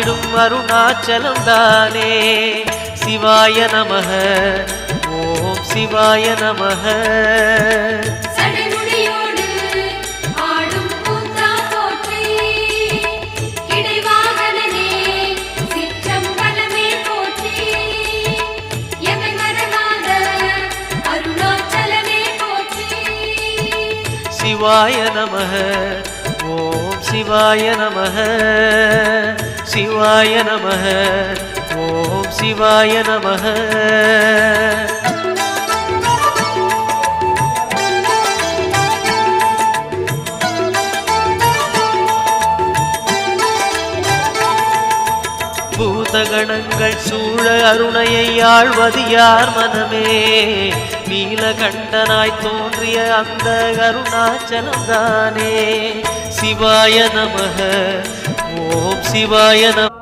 ஆடிடும் அருணாச்சலம் தானே. சிவாய நமஹ ஓம் சிவாய நமஹ. சிவாய நமஹ ஓம் சிவாய நமஹ. சிவாய நமஹ ஓம் சிவாய நமஹ. பூதகணங்கள் சூழ அருணையை ஆழ்வது யார் மனமே. நீலகண்டனாய் தோன்றிய அந்த அருணாச்சலம் தானே. சிவாய நமஹ ஓம் சிவாய நம.